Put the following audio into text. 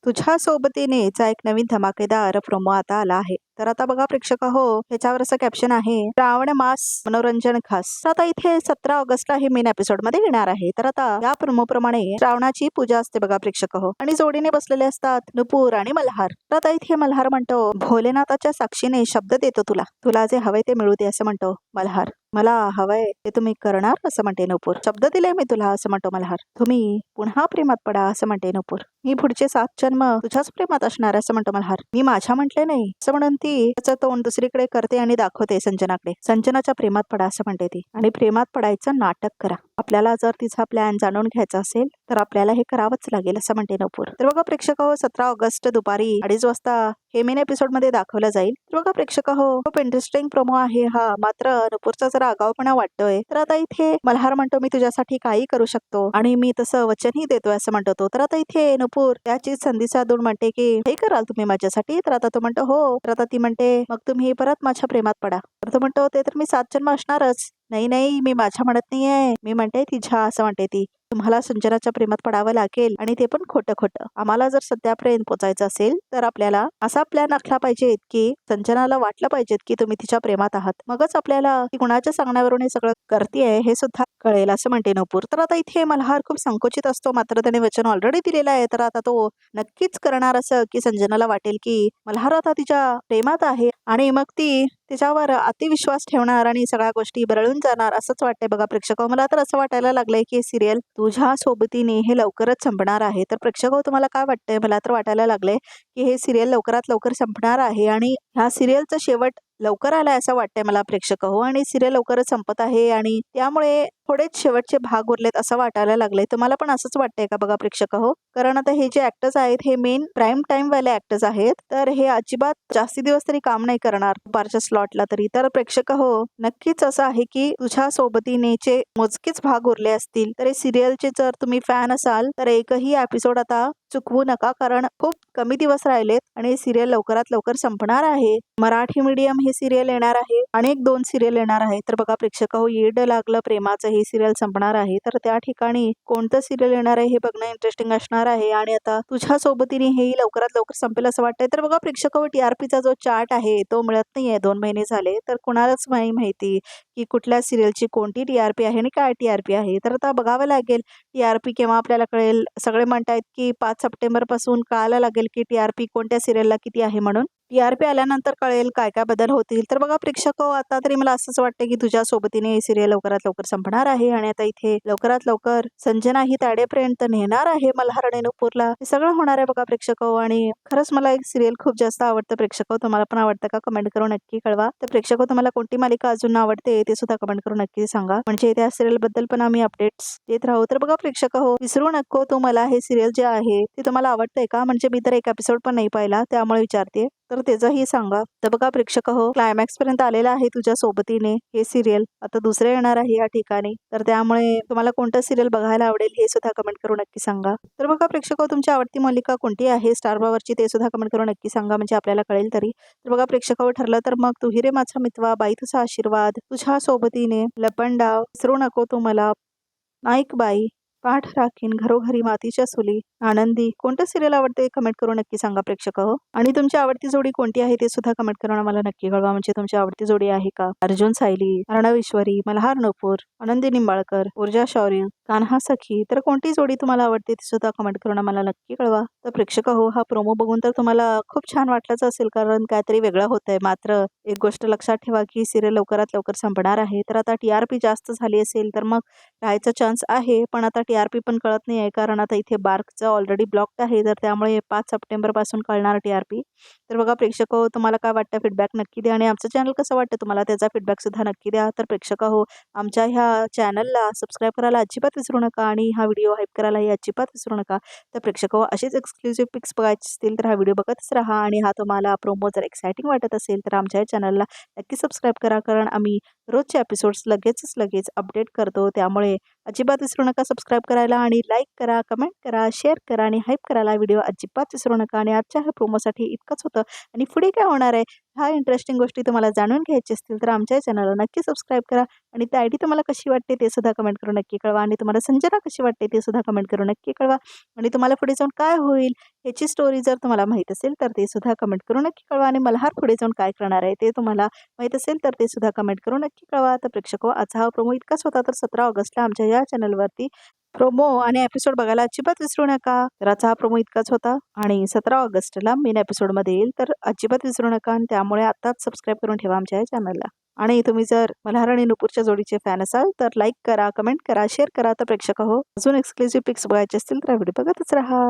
तुझ्या सोबतीनेचा एक नवीन धमाकेदार प्रोमो आता आला आहे. तर आता बघा प्रेक्षक हो, ह्याच्यावर असं कॅप्शन आहे, श्रावण मास मनोरंजन खास. तर आता इथे 17 ऑगस्टला हे मेन एपिसोड मध्ये येणार आहे. तर आता या प्रोमो प्रमाणे श्रावणाची पूजा असते बघा प्रेक्षक हो, आणि जोडीने बसलेले असतात नुपूर आणि मल्हार. तर आता इथे मल्हार म्हणतो, भोलेनाथाच्या साक्षीने शब्द देतो तुला, तुला जे हवंय ते मिळू दे असं म्हणतो मल्हार. मला हवंय ते तुम्ही करणार असं म्हणते नुपूर. शब्द दिले मी तुला असं म्हणतो मल्हार. तुम्ही पुन्हा प्रेमात पडा असं म्हणते नुपूर. मी पुढचे 7 जन्म तुझ्याच प्रेमात असणार असं म्हणतो मल्हार. मी माझ्या म्हटले नाही असं म्हणून ती त्याचं तोंड दुसरीकडे करते आणि दाखवते संजनाकडे. संजनाच्या प्रेमात पडा असं म्हणते ती, आणि प्रेमात पडायचं नाटक करा. आपल्याला जर तिचा प्लॅन जाणून घ्यायचा असेल तर आपल्याला हे करावंच लागेल असं म्हणते नुपूर. तर बघा प्रेक्षक हो, 17 ऑगस्ट दुपारी 2:30 वाजता हे मेन एपिसोड मध्ये दाखवलं जाईल. तर बघा प्रेक्षक हो, खूप इंटरेस्टिंग प्रोमो आहे हा. मात्र नुपूरचा जरा आगाऊपणा वाटतोय. तर आता इथे मल्हार म्हणतो, मी तुझ्यासाठी काही करू शकतो आणि मी तसं वचनही देतोय असं म्हणतो तो. तर आता इथे नुपूर त्याची संधी साधून म्हणते की हे कराल तुम्ही माझ्यासाठी. तर आता तो म्हणतो हो. तर आता ती म्हणते, मग तुम्ही परत माझ्या प्रेमात पडा. तर तो म्हणतो, ते तर मी 7 जन्म असणारच. नाही नाही, मी माझ्या म्हणत नाहीये, मी म्हणते तिच्या असं म्हणते ती. तुम्हाला संजनाच्या प्रेमात पडावं लागेल, आणि ते पण खोटं खोटं. आम्हाला जर सध्यापर्यंत पोचायचं असेल तर आपल्याला असा प्लॅन आखला पाहिजे की संजनाला वाटलं पाहिजे की तुम्ही तिच्या प्रेमात आहात. मगच आपल्याला ती कुणाच्या सांगण्यावरून हे सगळं करतेय हे सुद्धा कळेल असं म्हणते नुपूर. तर आता इथे मल्हार खूप संकोचित असतो, मात्र त्याने वचन ऑलरेडी दिलेलं आहे. तर आता तो नक्कीच करणार असं की संजनाला वाटेल की मल्हार आता तिच्या प्रेमात आहे, आणि मग ती तिच्यावर अतिविश्वास ठेवणार आणि सगळ्या गोष्टी बरळून जाणार असंच वाटतंय बघा प्रेक्षक. मला तर असं वाटायला लागलंय की सिरियल तुझ्या सोबतीने हे लवकरच संपणार आहे. तर प्रेक्षक तुम्हाला काय वाटतंय? मला तर वाटायला लागलंय की हे सिरियल लवकरात लवकर संपणार आहे, आणि ह्या सिरियलचं शेवट लवकर आलाय असं वाटतंय मला प्रेक्षक हो. आणि सिरियल लवकरच संपत आहे, आणि त्यामुळे थोडेच शेवटचे भाग उरलेत असं वाटायला लागलंय. तुम्हाला पण असंच वाटतंय का बघा प्रेक्षक हो? कारण आता हे जे ऍक्टर्स आहेत हे मेन प्राईम टाइम वाले ऍक्टर्स आहेत, तर हे अजिबात जास्ती दिवस तरी काम नाही करणार दुपारच्या स्लॉटला तरी. तर प्रेक्षक हो, नक्कीच असं आहे की तुझ्या सोबतीनेचे मोजकेच भाग उरले असतील. तर हे सिरियलचे जर तुम्ही फॅन असाल तर एकही एपिसोड आता चुकवू नका, कारण खूप कमी दिवस राहिलेत आणि सिरियल लवकरात लवकर संपणार आहे. मराठी मीडियम हे सिरियल येणार आहे, आणि 2 सिरियल येणार आहे. तर बघा प्रेक्षक हो, येड लागलं प्रेमाचं हे सिरियल संपणार आहे. तर त्या ठिकाणी कोणतं सिरियल येणार आहे हे बघणं इंटरेस्टिंग असणार आहे. आणि आता तुझ्या सोबतीने हेही लवकरात लवकर संपेल असं वाटतंय. तर बघा प्रेक्षक हो, टीआरपीचा जो चार्ट आहे तो मिळत नाहीये, 2 महिने झाले. तर कुणालाच नाही माहिती की कुठल्या सिरियलची कोणती टीआरपी आहे आणि काय टीआरपी आहे. तर आता बघावं लागेल टीआरपी केव्हा आपल्याला कळेल. सगळे म्हणतायत की 5 सप्टेंबर पासून कळायला लागेल की टीआरपी कोणत्या सिरियलला किती आहे म्हणून. टीआरपी आल्यानंतर कळेल काय काय बदल होतील. तर बघा प्रेक्षक हो, आता तरी मला असंच वाटतं की तुझ्या सोबतीने ही सिरियल लवकरात लवकर संपणार आहे, आणि आता इथे लवकरात लवकर संजना ही ताडेपर्यंत नेणार आहे मल्हार आणि नुपूरला. हे सगळं होणार आहे बघा प्रेक्षक हो. आणि खरंच मला एक सिरियल खूप जास्त आवडतं प्रेक्षक हो. तुम्हाला पण आवडतं का? कमेंट करून नक्की कळवा. तर प्रेक्षक हो, तुम्हाला कोणती मालिका अजून आवडते ते सुद्धा कमेंट करून नक्की सांगा, म्हणजे त्या सिरियल बद्दल पण आम्ही अपडेट्स देत राहू. तर बघा प्रेक्षक हो, विसरू नको तो मला हे सिरियल जे आहे ते तुम्हाला आवडतंय का? म्हणजे मी तर एक एपिसोड पण नाही पाहिला त्यामुळे विचारते, तर त्याचंही सांगा. तर बघा प्रेक्षक हो, क्लायमॅक्स पर्यंत आलेला आहे तुझ्या सोबतीने हे सिरियल. आता दुसरे येणार आहे या ठिकाणी, तर त्यामुळे तुम्हाला कोणतं सिरियल बघायला आवडेल हे सुद्धा कमेंट करून नक्की सांगा. तर बघा प्रेक्षक हो, तुमची आवडती मालिका कोणती आहे स्टार पॉवरची ते सुद्धा कमेंट करून नक्की सांगा, म्हणजे आपल्याला कळेल तरी. तर बघा प्रेक्षक हो, ठरलं तर मग तू हिरे माझा मितवा, बाई तुझा आशीर्वाद, तुझ्या सोबतीने, लपंडाव, विसरू नको तू मला, नाईक बाई, पाठ राखीन, घरोघरी मातीच्या चुली, आनंदी, कोणतं सिरियल आवडते कमेंट करून नक्की सांगा प्रेक्षक हो. आणि तुमची आवडती जोडी कोणती आहे ते सुद्धा कमेंट करून आम्हाला नक्की कळवा, म्हणजे तुमची आवडती जोडी आहे का अर्जुन सायली, अर्णव ईश्वरी, मल्हार नुपूर, आनंदी निंबाळकर, ऊर्जा शौर्य, कान्हा सखी. तर कोणती जोडी तुम्हाला आवडते ती सुद्धा कमेंट करून आम्हाला नक्की कळवा. तर प्रेक्षक हो, हा प्रोमो बघून तर तुम्हाला खूप छान वाटलंच असेल, कारण काहीतरी वेगळं होतंय. मात्र एक गोष्ट लक्षात ठेवा की सिरियल लवकरात लवकर संपणार आहे. तर आता टीआरपी जास्त झाली असेल तर मग राहायचा चान्स आहे, पण आता टीआरपी पण कळत नाही आहे, कारण आता इथे बार्कचं ऑलरेडी ब्लॉक्ड आहे. तर त्यामुळे 5 सप्टेंबर पासून कळणार टीआरपी. तर बघा प्रेक्षक हो, तुम्हाला काय वाटतं फीडबॅक नक्की द्या, आणि आमचं चॅनल कसं वाटतं तुम्हाला त्याचा फीडबॅक सुद्धा नक्की द्या. तर प्रेक्षक हो, आमच्या ह्या चॅनलला सबस्क्राईब करायला अजिबात विसरू नका, आणि हा व्हिडिओ हाईप करायलाही अजिबात विसरू नका. तर प्रेक्षक हो, असेच एक्सक्लुझिव्ह पिक्स बघायचे असतील तर हा व्हिडिओ बघतच राहा, आणि हा तुम्हाला प्रोमो जर एक्साइटिंग वाटत असेल तर आमच्या चॅनलला नक्की सबस्क्राईब करा, कारण आम्ही रोजचे एपिसोड्स लगेच अपडेट करतो. त्यामुळे अजिबात विसरू नका सबस्क्राईब करायला आणि लाईक करा, कमेंट करा, शेअर करा आणि हाईप करायला व्हिडिओ अजिबात विसरू नका. आणि आजच्या ह्या प्रोमोसाठी इतकंच होतं. आणि पुढे काय होणार आहे ह्या इंटरेस्टिंग गोष्टी तुम्हाला जाणून घ्यायची असतील तर आमच्या चॅनलला नक्की सबस्क्राईब करा. आणि त्या आयडी तुम्हाला कशी वाटते ते सुद्धा कमेंट करून नक्की कळवा. आणि तुम्हाला संजना कशी वाटते ते सुद्धा कमेंट करून नक्की कळवा. आणि तुम्हाला पुढे जाऊन काय होईल याची स्टोरी जर तुम्हाला माहीत असेल तर ते सुद्धा कमेंट करून नक्की कळवा. आणि मल्हार पुढे जाऊन काय करणार आहे ते तुम्हाला माहीत असेल तर ते सुद्धा कमेंट करून नक्की कळवा. तर प्रेक्षको आजचा हा प्रोमो इतकाच होता. तर 17 ऑगस्टला आमच्या या चॅनलवरती प्रोमो आणि एपिसोड बघायला अजिबात विसरू नका. तर आजचा हा प्रोमो इतकाच होता आणि 17 ऑगस्टला मेन एपिसोडमध्ये येईल तर अजिबात विसरू नका. आणि त्यामुळे आत्ताच सबस्क्राईब करून ठेवा आमच्या या चॅनलला. आणि तुम्ही जर मल्हार आणि नुपूरच्या जोडीचे फॅन असाल तर लाईक करा, कमेंट करा, शेअर करा. तर प्रेक्षक हो अजून एक्सक्लुझिव्ह पिक्स बघायचे असतील तर व्हिडिओ बघतच राहा.